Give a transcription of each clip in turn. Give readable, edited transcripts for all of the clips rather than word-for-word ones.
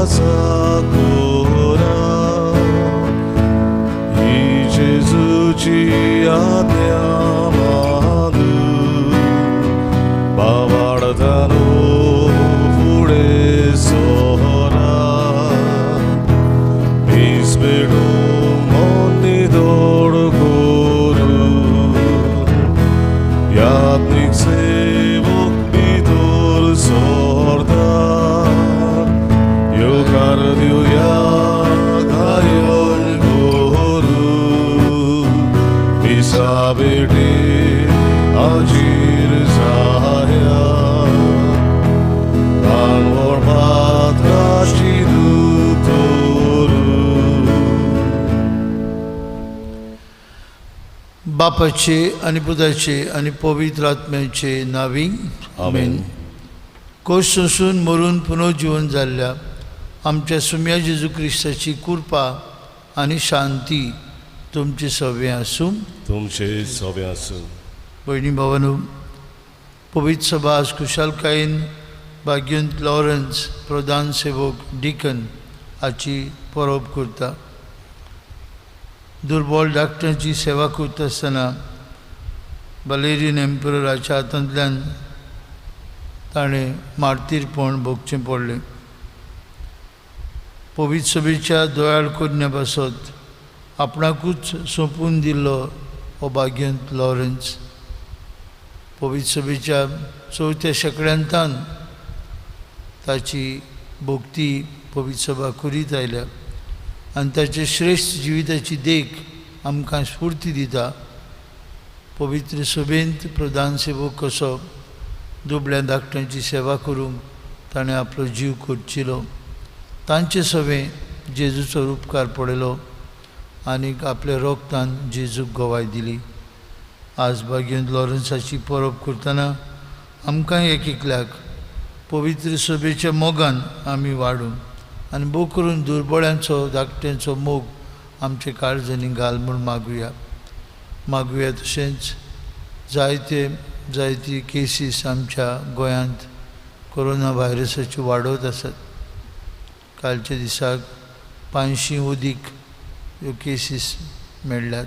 कोरा ही जेजूची आज्ञा मानू बावाडतानो पुढे सोहरा मीच बेडू मोनी दोड करू यात्निक सेवक भितर सोरदार योगार दिवया घायल गोरू पिसा बेटे आजीर जाया कानवर पात्राशी दूतोरू बापाचे आणि पुताचे आणि पवित्र आत्म्याचे नावी आमेन. कोससून मरून पुनर्जीवन जाल्ल्या आमच्या सुम्या जेजू क्रिस्ताची कृपा आणि शांती तुमचे सवे आसूं. तुमचे सवे आसूं. भयणी भावांनो, पवित्र सभा आज खुशालकायेन भाग्यवंत लॉरन्स प्रधान सेवक डिकन हाची परब करता. दुर्बल डॉक्टरांची सेवा करता आसतना बलेरियन एम्परराच्या हातांतल्यान ताणें मार्तीरपण भोगचें पडलें. पवित्र सभेच्या दोयाळ कन्या बसत आपणाकूच सोंपून दिल्लो हो भाग्यवंत लॉरन्स पवित्र सभेच्या 4थ्या शेंकड्यांतान ताची भोगती पवित्र सभा करीत आयल्या आनी ताचे श्रेश्ठ जिविताची देख आमकां स्फूर्ती दिता. पवित्र सभेंत प्रधान सेवक कसो दुबळ्या धाकट्यांची सेवा करूंक ताणें आपलो जीव करचिलो. तांचे सवे जेजूचो उपकार पडलो आनीक आपल्या रोगतान जेजूक गोवाय दिली. आज भाग्यवंत लॉरन्साची परब करतना आमकां एक एकल्याक पवित्र सभेच्या मोगान आमी वाडूं आनी भोव करून दुर्बळ्यांचो धाकट्यांचो मोग आमचे काळजांनी घाल म्हूण मागुया. तशेंच जायती केसीस आमच्या गोंयांत कोरोना व्हायरसाच्यो वाडत आसात. कालच्या दिसाक 500 उदीक ह्यो केसीस मेळ्ळ्यात.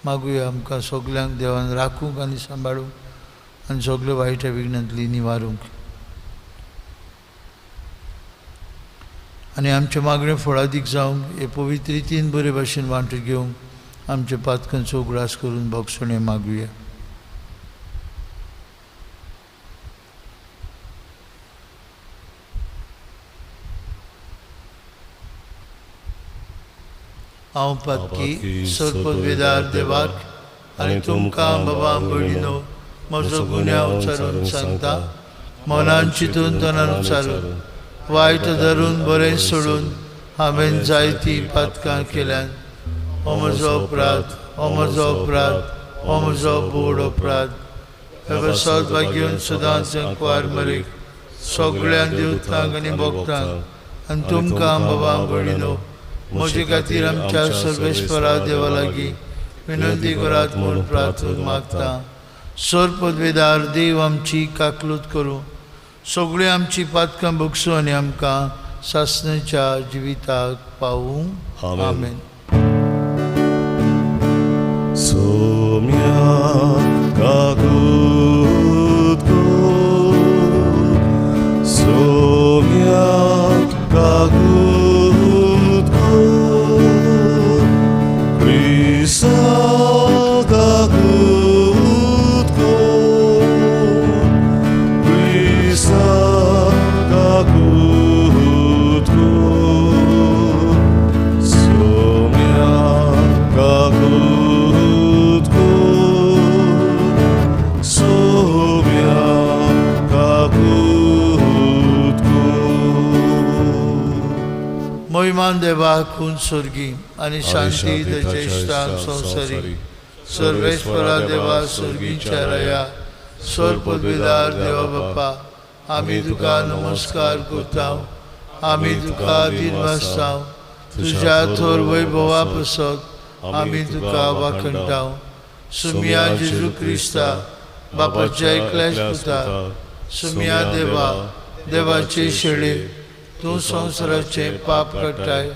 मागुया आमकां सगल्यांक देवान राखूंक आनी सांबाळूंक आनी सगळ्या वायट्या विघ्नांतली निवारूंक. आनी आमचे मागणें फळादीक जावंक हे पवित्र रितीन बरे भाशेन वांटो घेवंक आमच्या पातकांचो उगडास करून भोगसणें मागुया. हांव पातकी सर्पवेदार देवाक आनी तुमकां बाबा भयणीनो म्हजो गुन्यांव उच्चारून सांगता. मनान चिंतून तोंडान उच्चारून वायट धरून बरें सोडून हांवें जायतीं पातकां केल्यात. हो म्हजो अपराध, हो म्हजो अपराध, हो म्हजो बोड अपराध. हे सौभाग्यवंत सदांच कुवार मरेक सगळ्या देवतांक आनी भक्तांक आनी तुमकां बाबा भयणीनो म्हजे खातीर आमच्या सर्वेस्परा देवा लागीं विनंती करात म्हूण प्रार्थून मागता. सर्पवेदार देव आमची काकलूत करूं, सगळीं आमची पातकां भोगसूं आनी आमकां सासणेच्या जिविताक पावूं. आमेन. सोम्या काकूत सोम्या काकूत क्रिसा काकूत क्रिसा काकूत सोम्या काकूत सोम्या काकूत मोहिमान देवाक खून स्वर्गी आनी शांती तेचे इश्टांक संवसारी. सर्वेश्वरा देवा स्वर्गीच्या राया सर्पवेदार देवा बाप्पा आमी तुका नमस्कार करता. आमी तुका दिनवासता. तुज्या थोर वैभवा पासत आमी तुका वाखणटा. सुम्या जेजू क्रिस्ता बापाच्या एकल्याच पुता सुम्या देवा देवाचे शेळे तूं संवसाराचे पाप काडटाय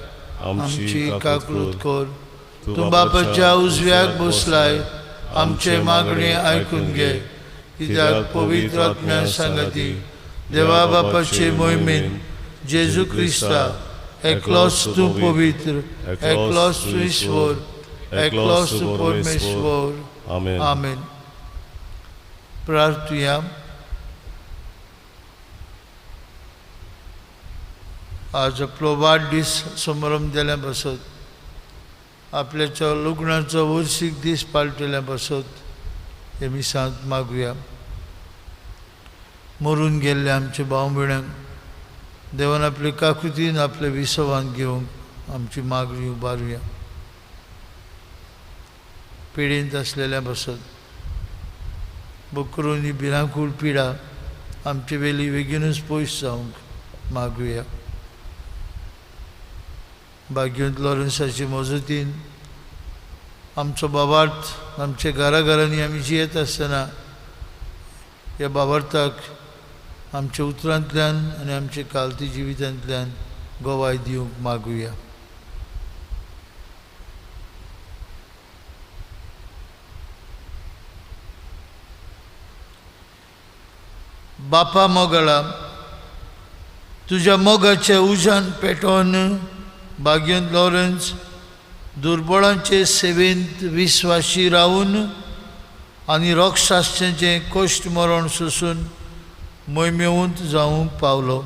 आमची काकूट कर. तूं बापाच्या उजव्याक बसलाय आमचे मागणे आयकून घे. कित्याक पवित्र आत्म्या सांगाती देवा बापाचे मोहिमेन जेजू क्रिस्ता एकलोच तूं पवित्र, एकलोच तूं ईश्वर, एकलोच तूं परमेश्वर. आमेन. आमेन. प्रार्थुया. आज आपलो वाडदीस समारंभ जाल्या पासत आपल्याच्या लग्नाचो वर्सीक दीस पालटल्या पासत हे मिसांत मागुया. मरून गेल्ले आमचे भाव भयणांक देवान आपले काकुतीन आपले विसवान घेवंक आमची मागणी उबारुया. पिडेंत आसलेल्या पासत बकरून ही भिरांकूळ पिडा आमचे वेली बेगीनूच पयस जावंक मागुया. भाग्यवंत लॉरन्साची मजतीन आमचो बाबार्थ आमच्या घराघरांनी आमी जियेत आसतना ह्या बाबार्थाक आमच्या उतरांतल्यान आनी आमच्या कालती जिवितांतल्यान गोवाय दिवंक मागुया. बापा मोगळा तुज्या मोगाचे उजान पेटोवन भाग्यवंत लॉरन्स दुर्बळांचे सेवेंत विस्वाशी रावन आनी रोगशास्त्रांचे कश्ट मरण सोसून मोहिमेवंत जावंक पावलो.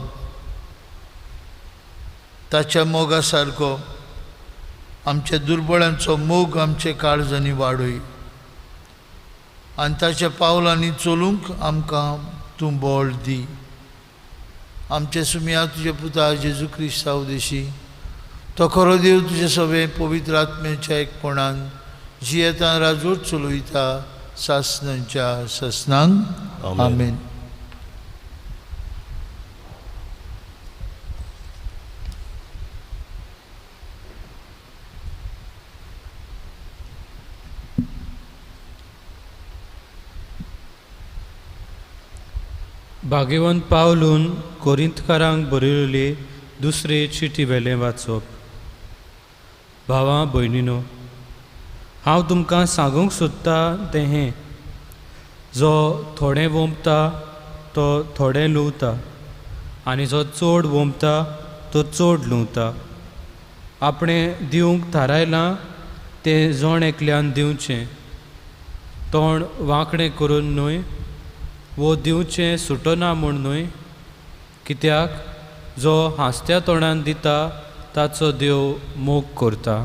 ताच्या मोगा सारको आमच्या दुर्बळांचो मोग आमचे काळजांनी वाडय आनी ताच्या पावलांनी चलूंक आमकां तूं बळ दी. आमचे सुमिया तुजे पुता जेजू क्रिस्ता उदेशी तो खरो देव तुजे सवे पवित्र आत्म्याच्या एकपणान जियेता राजवट चलयता सासनांच्या ससनांक. आमेन. भाग्यवंत पावलून कोरिंथकारांक बरयल्ली दुसरी चिटी वेलें वाचप. भावां भयणीनो, हांव तुमकां सांगूंक सोदतां तें हें, जो थोडें वोंबता तो थोडें लुंवता आनी जो चड वोंबता तो चड लुंवता. आपणें दिवंक थारायलां तें जोण एकल्यान दिवचें, तोंड वांकडें करून न्हय वो दिवचें सुटना म्हूण न्हय. कित्याक जो हांसत्या तोंडान दिता ताचो देव मोग करता.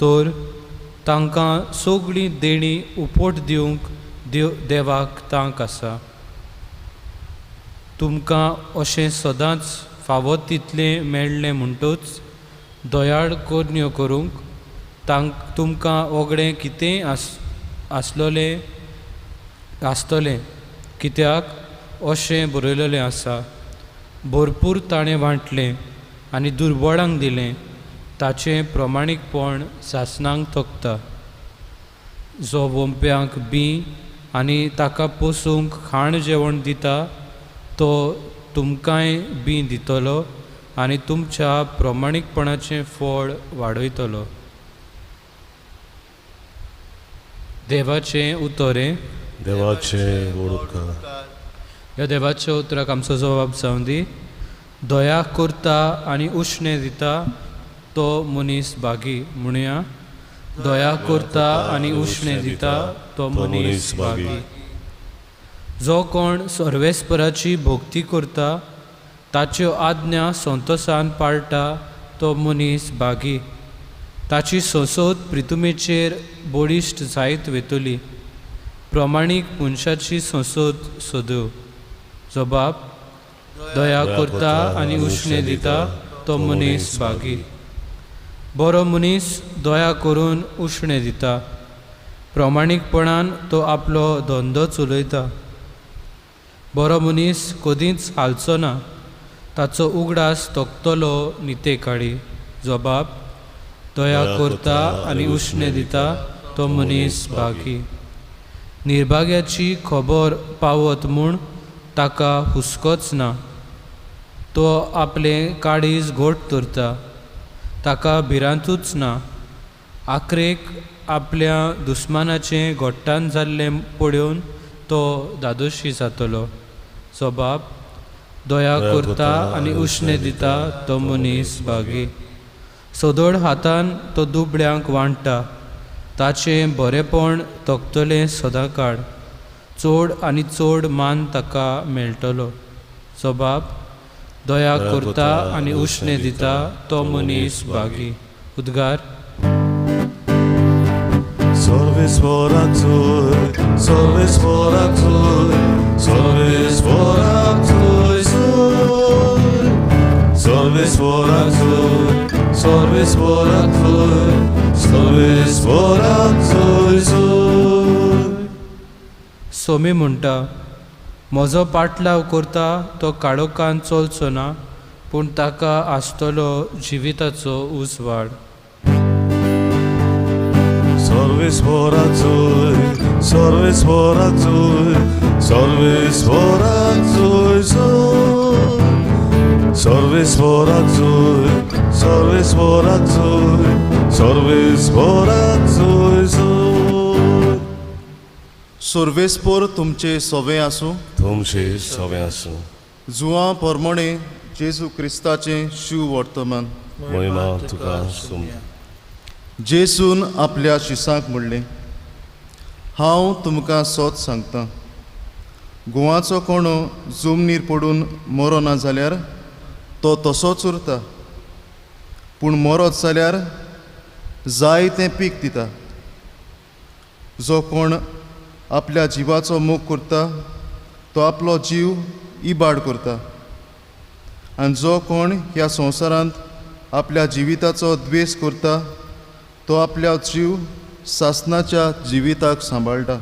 तर तांकां सगळीं देणी उपोट दिवंक देवाक तांक आसा. तुमकां अशें सदांच फावो तितलें मेळ्ळें म्हणटूच दयाळ कोरण्यो करूंक तुमकां वगडें कितेंय आसतलें. कित्याक अशें बरयलेलें आसा, भरपूर ताणें वांटलें आनी दुर्बळांक दिलें, ताचें प्रमाणीकपण सासणांक तोखता. जो वोंप्यांक बी आनी ताका पोसूंक खाण जेवण दिता तो तुमकांय बी दितलो आनी तुमच्या प्रमाणीकपणाचें फळ वाडयतलो. देवाचें उतोरें. देवाचे ओळखा. ह्या देवाच्या उतराक आमचो जबाब जावन दी. दया करता आनी उश्णें दिता तो मनीस भागी. म्हणुया, दया करता आनी उश्णें दिता तो मनीस भागी. जो कोण सर्वेस्पराची भोक्ती करता ताच्यो आज्ञा संतोशान पाळटा तो मनीस भागी. ताची सोसोत प्रितुमेचेर बोडिश्ट जायत वेतली. प्रमाणीक मनशाची सोसोत सोदूं. जबाब, दया करता आनी उश्णें दिता तो मनीस भागी. बरो मनीस दया करून उश्णें दिता. प्रमाणीकपणान तो आपलो धंदो चलयता. बरो मनीस कधीच हालचो ना. ताचो उगडास तोखतलो नितेकाळी. जबाब, दया करता आनी उश्णें दिता तो मनीस भागी. निर्भाग्याची खबर पावत म्हूण ताका हुस्कोच ना. तो आपले काळीज घोट धरता, ताका भिरांतूच ना. आखरेक आपल्या दुस्मानाचें घोट्टान जाल्लें पळोवन तो दादोशी जातलो. जो बाप दया करता आनी उश्णें दिता तो मनीस भागी. सदोड हातान तो दुबळ्यांक वांडटा, ताचें बरेपण तोखतलें सदांकाळ. चड आनी चड मान ताका मेळटलो. जो बाप दया करता आनी उश्णें दिता तो मनीस भागी. उद्गार. Solvis voraxur, solvis voraxur, solvis voraxur, solvis voraxur, solvis voraxur, solvis voraxur. Somi म्हणटा, म्हजो पाटलाव करता तो काळोखान चलचो ना, पूण ताका आसतलो जिविताचो उजवाड. Solvis voraxur, solvis voraxur, solvis voraxur, solvis voraxur, solvis voraxur, solvis voraxur. सर्वेस्पोर तुमचे सवे आसूं. तुमचे सवे आसूं. जुवां पोरमोणे जेजू क्रिस्ताचें शिव वर्तमान. महिमा तुका सुम. जेसून आपल्या शिसांक म्हणलें, हांव तुमकां सोत सांगतां, गुवाचो कोणो जमनीर पडून मरो ना जाल्यार तो तसोच उरता, पूण मरोत जाल्यार जायतें पीक दिता. जो कोण आपल्या जिवाचो मोग करता तो आपलो जीव इबाड करता, आनी जो कोण ह्या संवसारांत आपल्या जिविताचो द्वेस करता तो आपल्या जीव सासनाच्या जिविताक सांबाळटा.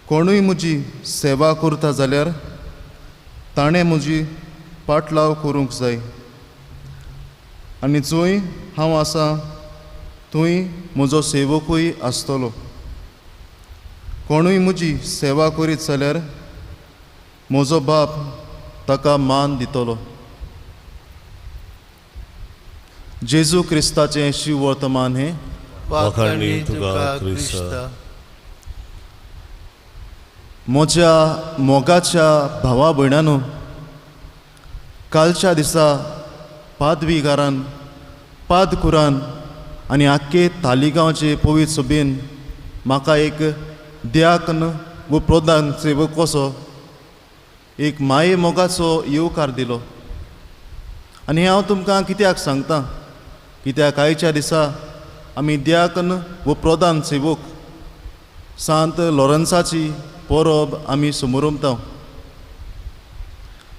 कोणूय म्हजी सेवा करता जाल्यार ताणें म्हजी पाटलाव करूंक जाय, आनी जंय हांव आसां थंय म्हजो सेवकूय आसतलो. कोणूय म्हजी सेवा करीत जाल्यार म्हजो बाप ताका मान दितलो. जेजू क्रिस्ताचें शिव वर्तमान हें. वाखाणी तुका क्रिस्ता. म्हज्या मोगाच्या भावा भयणांनो, कालच्या दिसा पादविकारान पादकुरान आनी आख्खे तालिगांवचे पवित्र सभेन म्हाका एक दियाकन व प्रधान सेवक कसो एक माये मोगाचो येवकार दिलो. आनी हांव तुमकां कित्याक सांगतां, कित्याक आयच्या दिसा आमी दियाकन व प्रधान सेवक सांत लॉरन्साची परब आमी समोरुमता.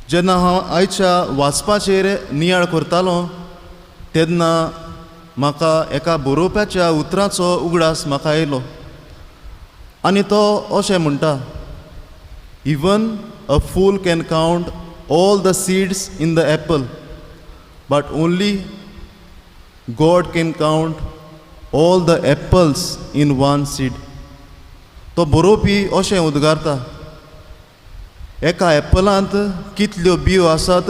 जेन्ना हांव आयच्या वाचपाचेर नियाळ करतालो तेन्ना म्हाका एका बरोवप्याच्या उतराचो उगडास म्हाका आयलो, आनी तो अशें म्हणटा, even a fool can count all the seeds in the apple, but only God can count all the apples in one seed. तो बरोवपी अशें उद्गारता, एका एपलांत कितल्यो बियो आसात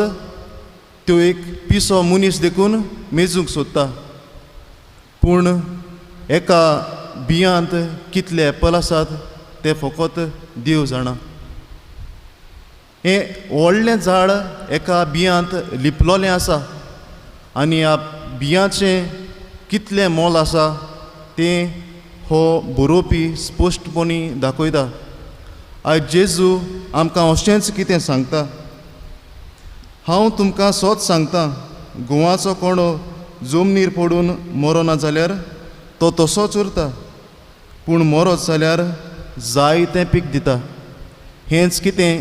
त्यो एक पिसो मनीस देखून मेजूंक सोदता, पूण एका बियांत कितले एपल आसात ते फकत देव जाणा. हें व्हडलें झाड एका बियांत लिपलोलें आसा, आनी ह्या बियांचें कितलें मोल आसा तें हो बरोवपी स्पश्टपणी दाखयता. आयज जेजू आमकां अशेंच कितें सांगता, हांव तुमकां सोच सांगतां, गुवाचो कोणो जमनीर पडून मरो ना जाल्यार तो तसोच उरता, पूण मरोत जाल्यार जायतें पीक दिता. हेंच कितें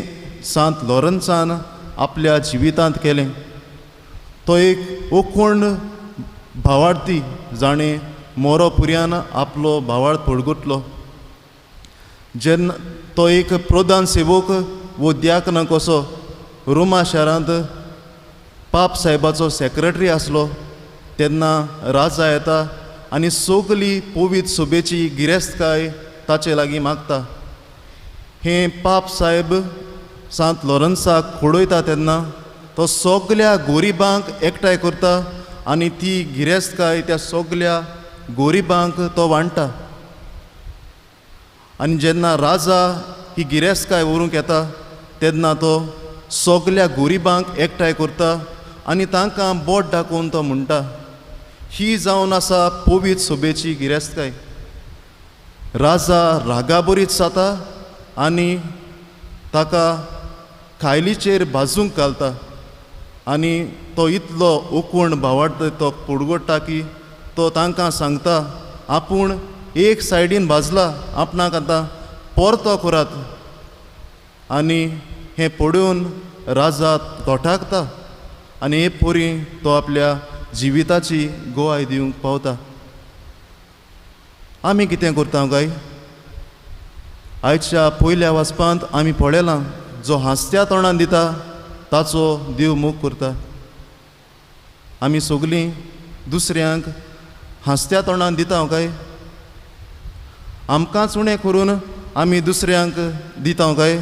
सांत लॉरन्सान आपल्या जिवितांत केलें. तो एक ओकोण भावार्थी जाणें मोरो पुर्यान आपलो भावार्थ पडगुटलो. जेन्ना तो एक प्रधान सेवक वो दियाकन कसो रोमा शारांत पाप साहेबाचो सेक्रेटरी आसलो तेन्ना राजा येता आनी सगली पवित्र सभेची गिरेस्तकाय ताचे लागीं मागता. हें पाप साहेब सांत लॉरन्साक खोडयता तेन्ना तो सगल्या गोरिबांक एकठांय करता आनी ती गिरेस्तकाय त्या सगल्या गोरिबांक तो वांडटा. आनी जेन्ना राजा ही गिरेस्तकाय व्हरूंक येता तेन्ना तो सगल्या गोरिबांक एकठांय करता आनी तांकां बोट दाखोवन तो म्हणटा, ही जावन आसा पवित्र सभेची गिरेस्तकाय. राजा रागाबरीत जाता आनी ताका खायलीचेर बाजूंक घालता आनी तो इतलो ओकूण भावार्थ तो पडगोडटा की तो तांकां सांगता, आपूण एक सायडीन भाजला, आपणाक आतां परतो करात. आनी हें पळोवन राजा तोठाकता आनी हे पोरी तो आपल्या जिविताची गोवाय दिवंक पावता. आमी कितें करता काय? आयच्या पयल्या वाचपांत आमी पळयलां, जो हांसत्या तोंडान दिता ताचो देव मोग करता. आमी सगलीं दुसऱ्यांक हांसत्या तोंडान दिता काय? आमकांच उणें करून आमी दुसऱ्यांक दिता काय?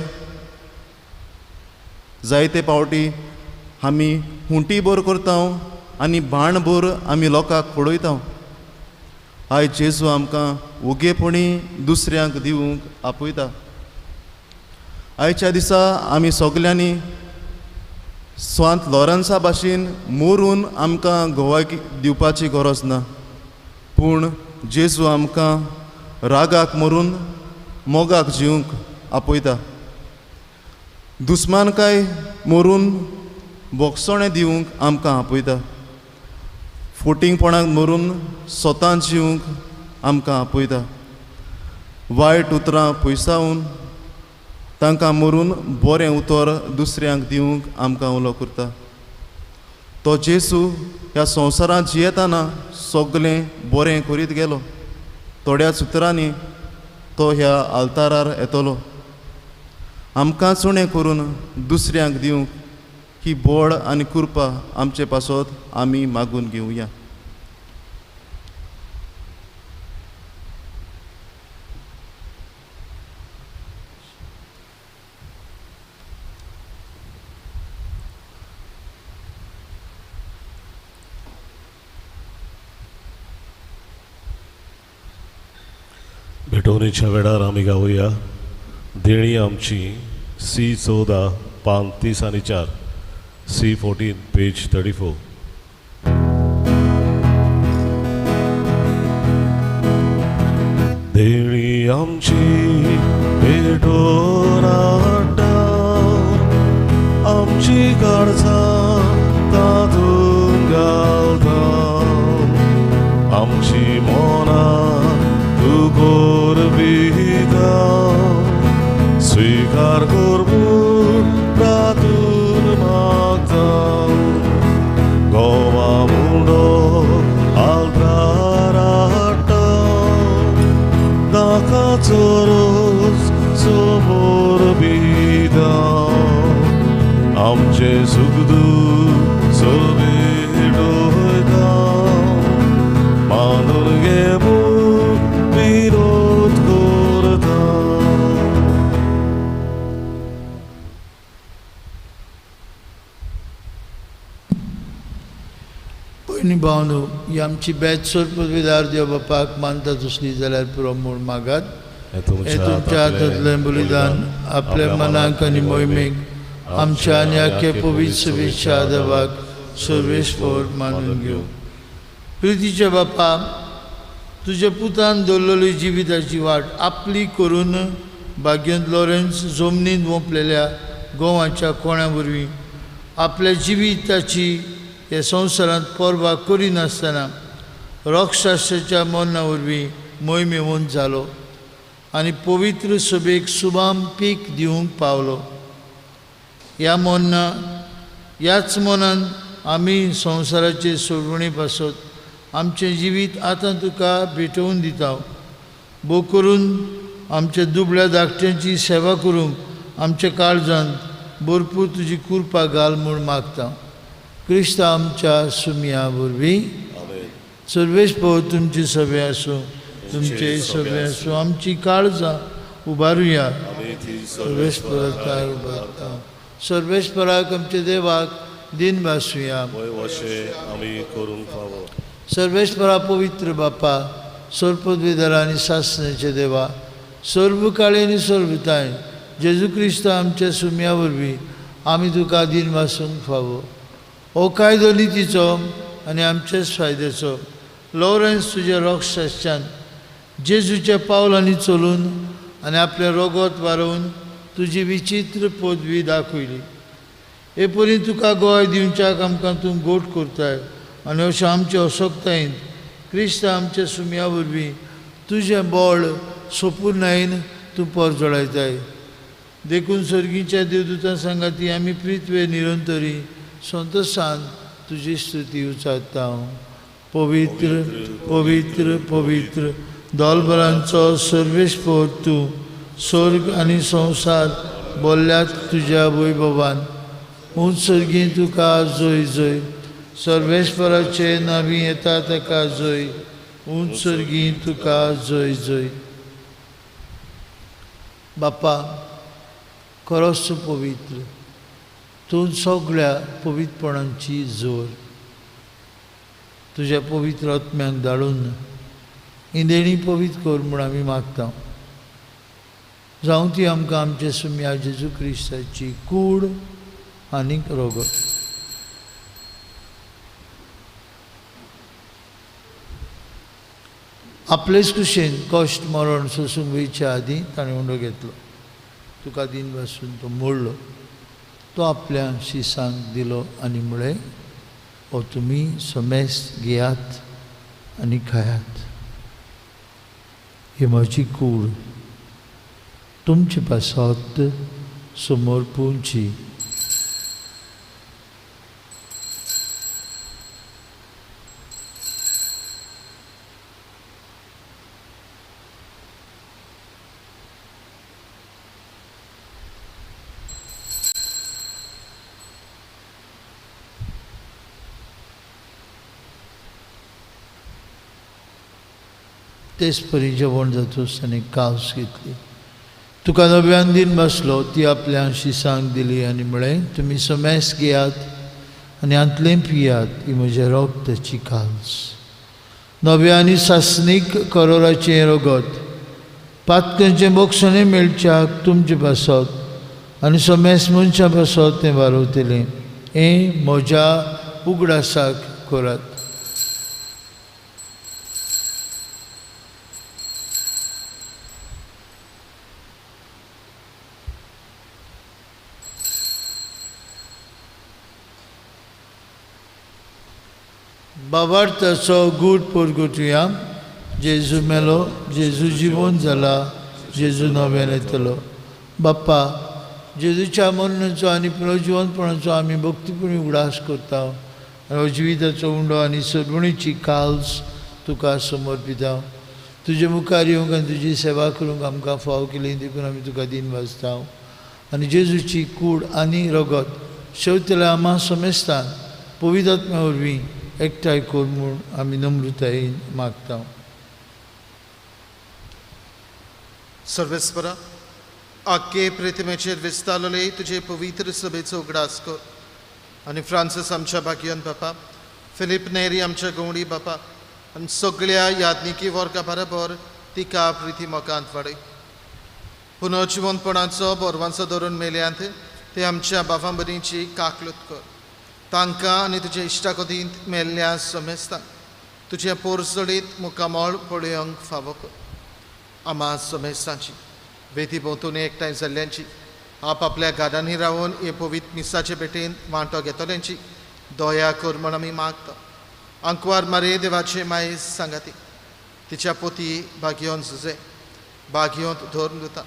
जायते फावटी आमी हुंटी बोर करता आनी बाण बोर आमी लोकांक पडयता. आयज जेजू आमकां ओगेपणी दुसऱ्यांक दिवंक आपयता. आयच्या दिसा आमी सगल्यांनी स्वांत लॉरन्सा भाशेन मोरून आमकां घोवाक दिवपाची गरज ना, पूण जेजू आमकां रागाक मरून मोगाक जिवंक आपयता. दुस्मानकाय मरून बोगसोणें दिवंक आमकां आपयता. फोटिंगपणाक मरून स्वतान जिवंक आमकां आपयता. वायट उतरां पयसावून तांकां मरून बरें उतर दुसऱ्यांक दिवंक आमकां उलो करता. तो जेजू ह्या संवसारांत जियेताना सगलें बरें करीत गेलो. थोड्याच उतरांनी तो ह्या आल्तारार येतलो. आमकांच उणें करून दुसऱ्यांक दिवंक ही बोड आनी कृपा आमचे पासत आमी मागून घेवया. भेटवणीच्या वेळार आमी गावया देणी आमची C14 पान 30 आनी 4, C14 पेज 34. देणी आमची भेटोन हाडटा, आमची काळजां तातूंत घालता, आमची मोनां तुकोर बिता, स्वीकार करपून तातून मागता. गोवा मुंडो आल्तार हाडटा, ताका चोरोस समोर बिता, आमचे सुख दूख सगळे डोयता, मानून घेवून विरोध करता. पयलीं भावनो ही आमची बेतसोर पदवीदार देव बापाक मानता तसली जाल्यार पुरो म्हूण मागात. हे हे तुमच्या हातांतलें बलिदान आपल्या मनाक आनी मोहिमेक आमच्या आनी आख्खे पवित्र सभेच्या आदवाक सर्वेस्पर मानून घेवं. प्रितीच्या बापा, तुज्या पुतान दवरलेली जिविताची वाट आपली करून भाग्यवंत लॉरेन्स जमनींत ओंपलेल्या गोवाच्या कोणा वरवीं आपल्या जिविताची हे संवसारांत परवा करिनासतना रोगशास्त्राच्या मरणा वरवीं मोहिमेवंत जालो आनी पवित्र सभेक सुबाम पीक दिवंक पावलो. ह्याच मनान आमी संवसाराचे सोडवणी पासत आमचें जिवीत आतां तुका भेटोवन दिता. भोव करून आमच्या दुबळ्या धाकट्यांची सेवा करूंक आमच्या काळजांत भरपूर तुजी कृपा घाल म्हूण मागता. क्रिस्त आमच्या सुमया वरवीं. सर्वेस्पर तुमची सभे आसूं, तुमचे सभे आसूं. आमची काळजां उबारुया. सर्वेस्पराक उबारता. सर्वेस्पराक आमच्या देवाक दिन भासूया. वय वशे आम्ही करून फावो. सर्वेश्वरा पवित्र बापा, सोरपदवीधर आनी सासण्याचे देवा, सर्वकाळी आनी सर्वताय जेजू क्रिस्त आमच्या सुम्या वरवीं आमी तुका दिन वासूंक फावो. हो कायदो नितीचो आनी आमच्याच फायद्याचो. लॉरेन्स तुज्या रॉक्साच्यान जेजूच्या पावलांनी चलून आनी आपल्या रोगोत वारोवन तुजी विचित्र पदवी दाखयली. हे परी तुका गोंय दिवच्याक आमकां तूं गोट करताय आनी अशें आमचे अशक्तायेन क्रिस्त आमच्या सुम्या वरवीं तुजें बळ सोंपून नायन तूं परजोडायताय. देखून सर्गीच्या देवदूतां सांगाती आमी प्रितवे निरंतरी संतोशान तुजी स्तुती उचारता. पवित्र पवित्र पवित्र दोलबरांचो सर्वेस्पर तूं स्वर्ग आनी संवसार बोल्ल्यात तुज्या वैभवान. उंच सर्गी तुका जय जय. सर्वेस्पराचे नांवी येता ताका जय. उंच सर्गी तुका जय जय. बापा खरोच पवित्र, तूं सगळ्या पवित्रपणांची जोर तुज्या पवित्र आत्म्याक धाडून ही देणी पवित्र कर म्हूण आमी मागता. जावं ती आमकां आमचे सुम्या जेजू क्रिस्ताची कूड आनीक रोगत. आपलेच कुशेन कश्ट मरण सोसूंक वयच्या आदीं ताणें उंडो घेतलो. तुका दिन वासून तो मोडलो. तो आपल्या शिसांक दिलो आनी म्हळें, हो तुमी समेस घेयात आनी खायात. ही म्हजी कूड तुमचे पासत समोर पोवची. तेच परी जेवण जातूस ताणें कास घेतली. तुका नव्यान दिन बसलो ती आपल्या शिसांक दिली आनी म्हळें, तुमी समेस घेयात आनी आंतलें पियात. ही म्हज्या रोगताची कास. नव्या आनी सासणीक करोराचें रोगत पातकांचें बोक्षणें मेळच्याक तुमचे पासत आनी समेस मनशां पासत तें वारवतलें. हें म्हज्या उगडासाक करात. बाबार्थाचो गूढ परगटुया. जेजू मेलो, जेजू जिवंत जाला, जेजू नव्यान येतलो. बाप्पा, जेजूच्या मरणाचो आनी पुनर्जिवंतपणाचो आमी भक्तीपूर्ण उगडास करता. आनी जिविताचो उंडो आनी सरभणीची काल्स तुका समर्पिता. तुजे मुखार येवंक आनी तुजी सेवा करूंक आमकां फाव केली देखून आमी तुका दिन वाजता. आनी जेजूची कूड आनी रगत शेवतल्या आम्हा समेस्तान पवित्र आत्म्या वरवीं एकठांय कर म्हूण आमी नम्रतायेन मागता. सर्वेस्परा, आख्खे प्रेतिमेचेर विस्तारलेले तुजे पवित्र सभेचो उगडास कर. आनी फ्रांसीस आमच्या भाग्यवान बापा, फिलीप नेरी आमच्या गवंडी बापा आनी सगळ्या याज्ञिकी वर्गा बरोबर तिका प्रिती मोगांत वाडय. पुनर्जिवंतपणाचो बोरवांचो धरून मेल्यांत ते आमच्या बापां बरींची काकलूत कर. तांकां आनी तुज्या इश्टाकोतींत मेल्ल्या समेस्तांक तुज्या पोरजडीत मुखामोळ पळोवंक फावो कर. आम्हा समेस्तांची वेती भोंवतणी एकठांय जाल्ल्यांची आपल्या गाडांनी रावून हे पवित्र मिसाचे भेटेन वांटो घेतल्यांची दया कर म्हूण आमी मागता. अंकवार मारे देवाचे माय सांगाती तिच्या पोती भाग्यवंत झुजे, भाग्यवंत धोरण दिता.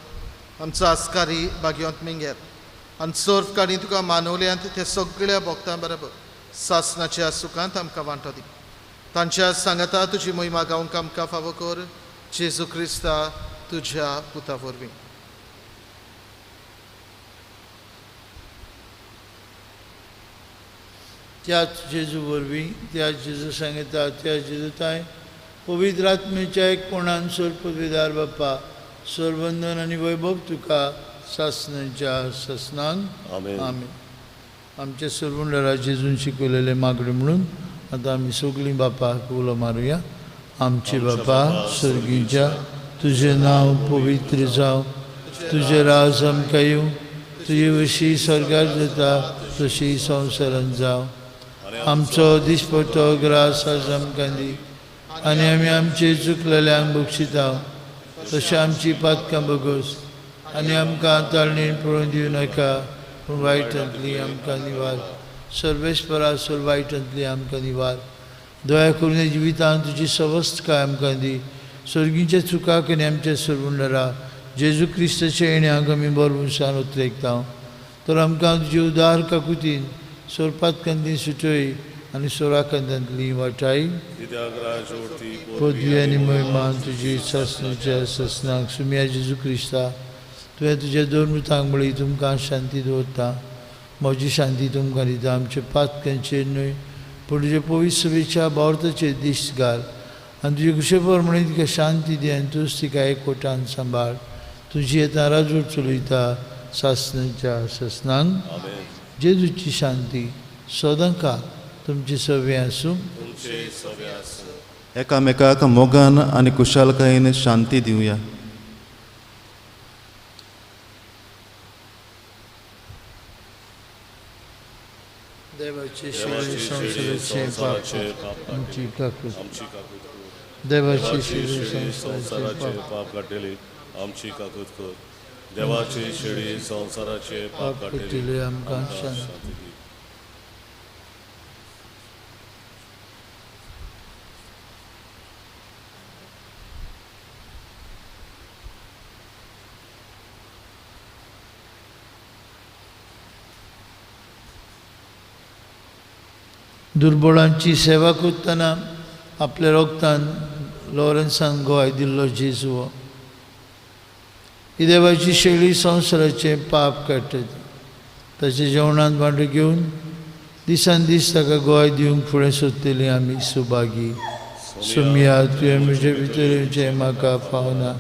आमचो आस्कारी भाग्यवंत मिंगेर आनी सर्फ काडी तुका मानवल्यांत त्या सगळ्या भक्तां बरोबर सासणाच्या सुखांत आमकां वांटो दी. तांच्या सांगाता तुजी महिमा गावंक आमकां फावो कर. जेजू क्रिस्ता तुज्या पुता वरवीं. त्याच जेजू वरवीं, त्या जेजू सांगता त्या जेजूताय पवित्र आत्मेच्या एकपणान सर्पविदार बाप्पा, सर्वंदन आनी वैभव तुका सासणाच्या ससनांक. आमेन. आमेन. आमच्या सर्वंडरा जेजून शिकवलेले मागणे म्हणून आता आम्ही सगळीं बापाक उलो मारूया. आमचे बापा स्वर्गीच्या, तुझे नाव पवित्र जावं, तुझे राज आमकां येवं, तुजे वशी स्वर्गार जाता तशी संवसारांत जावं. आमचो दिसपट्टो ग्रास आज आमकां दी, आनी आमी आमचे चुकलेल्यांक बक्षिता तशें आमची पातकां बगोस, आनी आमकां ताळणेन पळोवन दिवं नाका, पूण वायटांतली आमकां निवार. सर्वेस्परासूर वायटांतली आमकां निवार. दया करून जिवितांत तुजी सवस्त काय आमकां दी. स्वर्गीच्या चुकाक आनी आमच्या सर्वंडरा जेजू क्रिस्ताच्या येण्याक आमी बरवूसान उतरेकता. तर आमकां तुजी उदार काकुतीन सोरपातकांतली सुटय आनी सोराकांतांतली वाटाय. पदवी आनी महिमान तुजी सासणेच्या ससनाक सुम्या जेजू क्रिस्ता. तुवें तुज्या दोन मृतांक बळी तुमकां शांती दवरता. म्हजी शांती तुमकां दिता. आमचे पातकांचेर न्हय पूण तुजे पवित्र सभेच्या बावरताचेर दिश्ट घाल, आनी तुजे कुशे प्रमाणे तिका शांती दी, आनी तूंच तिका एकवटान सांबाळ. तुजी येता राजवट चलयता सासणेच्या ससनांक. जेजूची शांती सदांकाळ तुमचे सवे आसूं. एकामेकाक मोगान आनी कुशलकायेन शांती दिवया. देवाचे शिवे संसाराचे पाप आमची काकूत. देवाचे शिवे संसाराचे पाप काढलेली आमची काकूत कर. देवाची शिडी संसाराचे पाप पाप काढलेली कटिले आमकां शांती. शांती दी. दुर्बळांची सेवा करतना आपल्या रोगतान लॉरन्सान गोंय दिल्लो जेजू ही देवाची शेळी संवसाराचे पाप काडटा. ताचे जेवणांत वांटो घेवन दिसान दीस ताका गोंय दिवंक फुडें सोदतलीं आमी सुभागी. सुमया तुवें म्हजे भितर म्हाका पावना,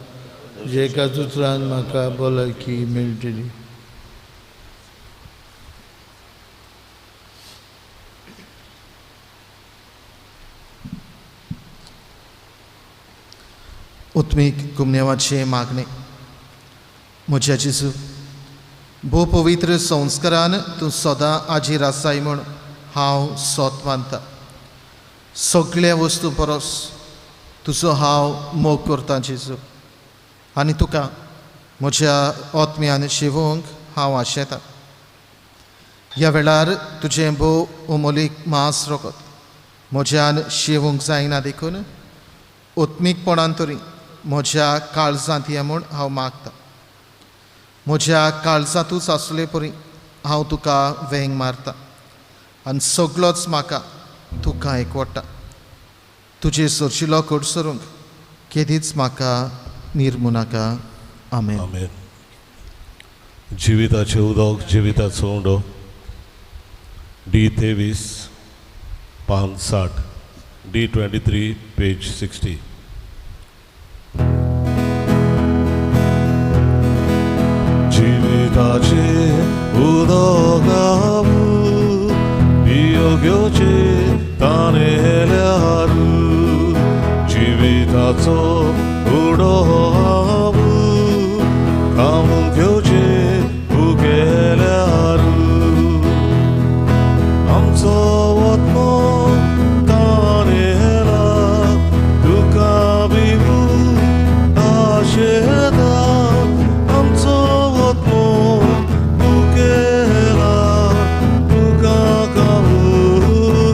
तुजे एका उतरान म्हाका भलायकी मेळटली. उत्मीक गुमनेवाचे मागणे. म्हज्या जेजू, भोव पवित्र संस्कारान तूं सदां आजीर आसाय म्हूण हांव सोत मानता. सगळ्या वस्तू परस तुजो हांव मोग करतां जेजू, आनी तुका म्हज्या आत्म्यान शिवोवंक हांव आशेतां. ह्या वेळार तुजें भोव अमोलीक मांस रोगत म्हज्यान शिवूंक जायना देखून उत्मीकपणान तरी म्हज्या काळजांत ये म्हूण हांव मागतां. म्हज्या काळजांतूच आसले परी हांव तुका वेंग मारतां, आनी सगळोच म्हाका तुका एकवटा. तुजे सोरशिलो कोडसरूंक केदीच म्हाका निर्मू नाका. आमेन. आमेन. जिविताचे उदक जिविताचो उंडो. D23 पान 60. D23 page 60. जिविताचे उदक योग्योचे तानेल्यारू जिविताचो उडो खावूंक घेवचे उगेल्यारू आमचो वत्नो तानेला तुका बिबू आशेता. आमचो वत्नो उगेला तुका गावू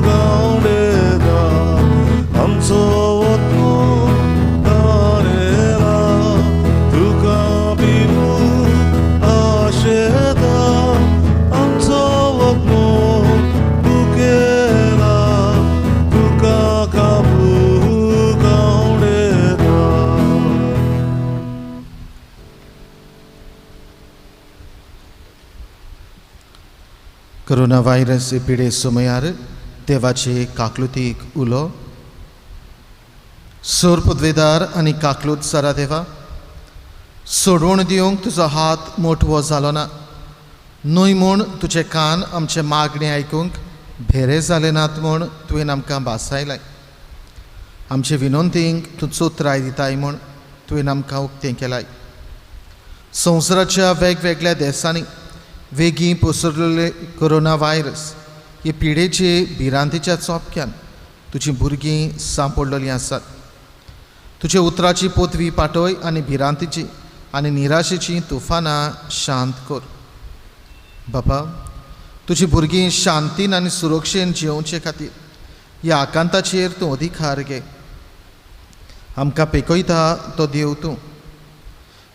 गावडेता. आमचो वत्नो तानेला तुका बिबू आशेता. आमचो वत्नो उगेला तुका गावू गावडेता. कोरोना व्हायरस पिडे सुमयार देवाचे काकलुतीक उलो. सोर पदवेदार आनी काकलूत सारा देवा, सोडवण दिवंक तुजो हात मोठवो जालो ना, न्हय म्हूण तुजे कान आमचे मागणी आयकूंक भेरे जाले नात म्हूण तुवें आमकां भासायलाय. आमचे विनोंतींक तूं चोत्राय दिताय म्हूण तुवें आमकां उक्तें केलाय. संवसाराच्या वेगवेगळ्या देशांनी वेगीं पसरलेले कोरोना व्हायरस हे पिडेचे भिरांतीच्या चोपक्यान तुजीं भुरगीं सांपडलेलीं आसात. तुजे उतराची पोतवी पाटय आनी भिरांतीची आनी निराशेची तुफानां शांत कर. बाबा, तुजीं भुरगीं शांतीन आनी सुरक्षेन जिवचे खातीर ह्या आकांताचेर तूं अधिकार घे. आमकां पेकयता तो देव तूं.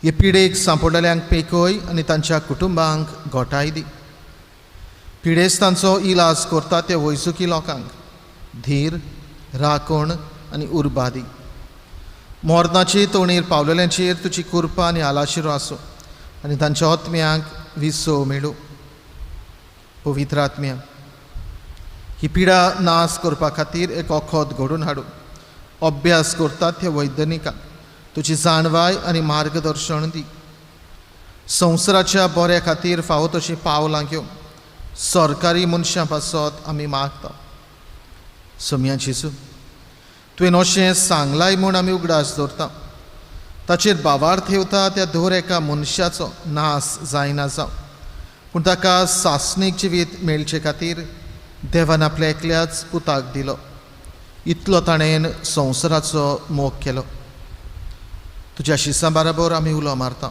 हे पिडेक सांपडलेल्यांक पेकय आनी तांच्या कुटुंबांक घोटाय दी. पिडेस्तांचो इलाज करता त्या वैजकी लोकांक धीर, राखण आनी उर्बा दी. मोर्नाचे तोणेर पावलेल्यांचेर तुजी कृपा आनी आलाशिरो आसूं आनी तांच्या आत्म्यांक विसो मेळूं. पवित्र आत्म्या, ही पिडा नाश करपा खातीर एक वखद घडोवन हाडूं. अभ्यास करतात त्या वैज्ञानिकांक तुजी जाणवाय आनी मार्गदर्शन दी. संवसाराच्या बऱ्या खातीर फावो तशीं पावलां घेवन सरकारी मनशां पासत आमी मागता. सोम्या जेजू, तुवें अशें सांगलाय म्हूण आमी उगडास दवरता. ताचेर बावार ठेवता त्या दर एका मनशाचो नाश जायना जावं, पूण ताका सासणीक जिवीत मेळचे खातीर देवान आपल्या एकल्याच पुताक दिलो. इतलो ताणें संवसाराचो मोग केलो. तुज्या शिसां बरोबर आमी उलो मारता.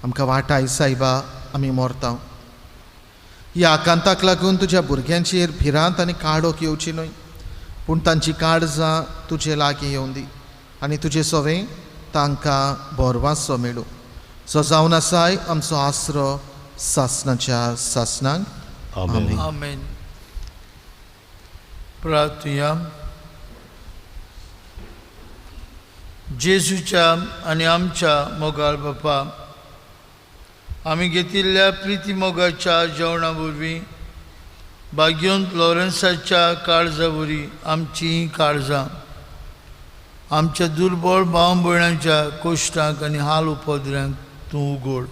आमकां वाटाय सायबा, आमी मोरता. ह्या आकांताक लागून तुज्या भुरग्यांचेर भिरांत आनी काळोख येवची न्हय, पूण तांची काळजां तुजे लागीं येवं दी आनी तुजें सवें तांकां बोरवांचो मेळूं. जो जावन आसाय आमचो आसरो सासणाच्या सासणांक. आमेन. आमेन. प्रार्थया. जेजूच्या आनी आमच्या मोगाळ बापा, आमी घेतिल्ल्या प्रिती मोगाच्या जेवणा वरवीं भाग्यवंत लॉरन्साच्या काळजा वरवीं आमची काळजां आमच्या दुर्बळ भाव भयणांच्या कोश्टांक आनी हाल उपद्र्यांक तूं उगड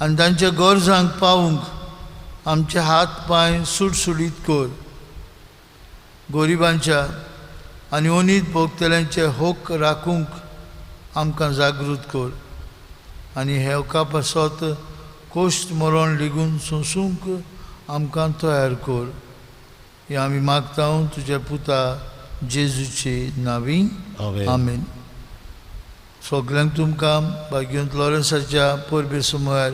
आनी तांच्या गरजांक पावूंक आमचे हात पांय सुटसुटीत कर. गरिबांच्या आनी ओनीत भोगतल्यांचे हक्क राखूंक आमकां जागृत कर आनी हेवका पासत कोश्ट मरण लेगून सोंसूंक आमकां तयार कर. हें आमी मागता तुज्या पुता जेजूचे नांवीं. आमेन. आमेन. सगल्यांक तुमकां भाग्यवंत लॉरन्साच्या परबे सुमार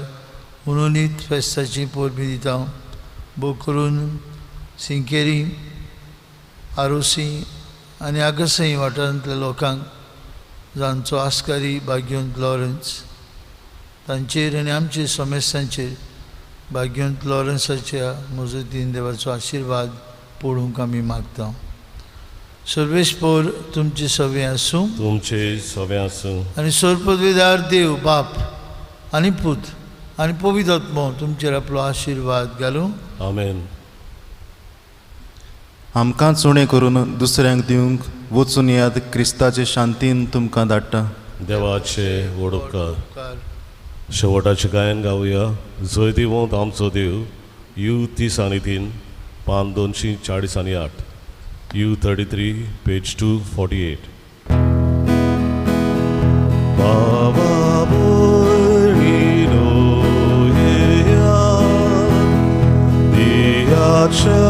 उनोनीत फेस्ताची परबी दिता. भोव करून सिंकेरी, आरोसी आनी आगसई वाठारांतल्या लोकांक जांचो आस्कारी भाग्यवंत लॉरन्स, तांचेर आनी आमचे समेस्तांचेर भाग्यवंत लॉरन्साच्या मजतीन देवाचो आशिर्वाद पडूंक आमी मागता. सर्वेस्पर तुमचे सवे आसूं. तुमचे सवे आसूं. आनी सर्पदविदार देव बाप आनी पूत आनी पवित्र आत्मो तुमचेर आपलो आशिर्वाद घालूं. आमेन. आमकांच उणें करून दुसऱ्यांक दिवंक वचून याद क्रिस्ताचे शांतीन तुमकां धाडटा. देवाचे वडोपकार. शेवटाचें गायन गावया. जय दिवंत आमचो देव. U-3 पान 248. U-33 page 248. बाबा भयणीनो येया दियाच्या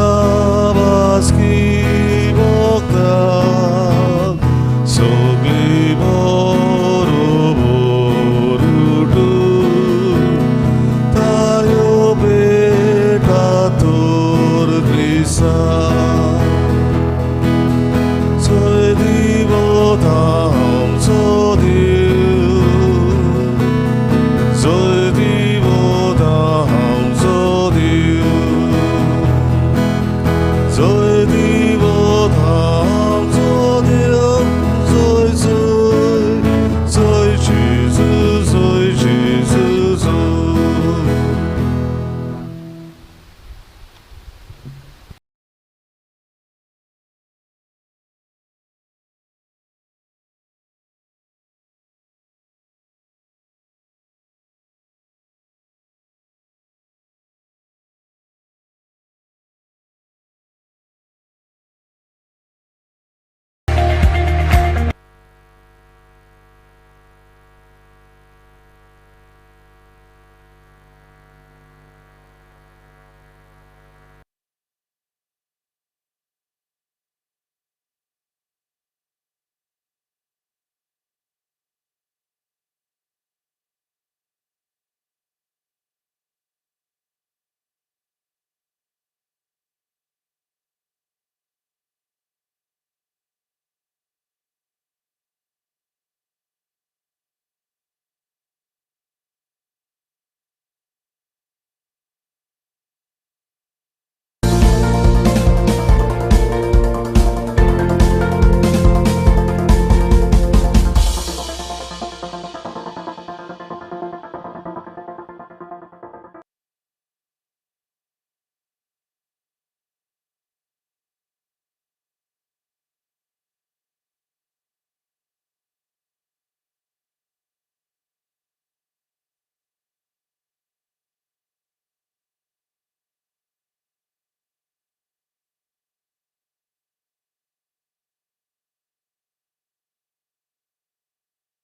वासकी